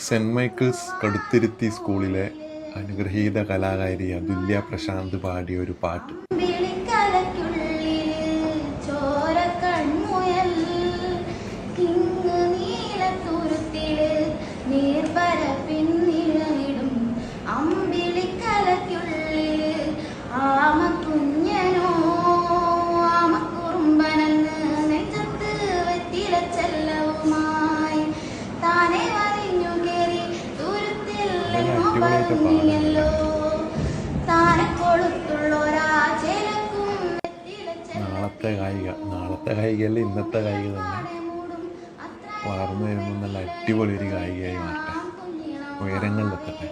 Cent Michael's Kaduthuruthy സ്കൂളിലെ അനുഗ്രഹീത കലാകാരി അതുല്യ പ്രശാന്ത് പാടിയ ഒരു പാട്ട്. അടിപൊളിയായിട്ട് പാടുന്നുണ്ട്. നാളത്തെ കായികയല്ല ഇന്നത്തെ കായിക തന്നെ വളർന്നു വരുമ്പോൾ നല്ല അടിപൊളി ഒരു കായികയായി മാറട്ടെ, ഉയരങ്ങളിലെത്തട്ടെ.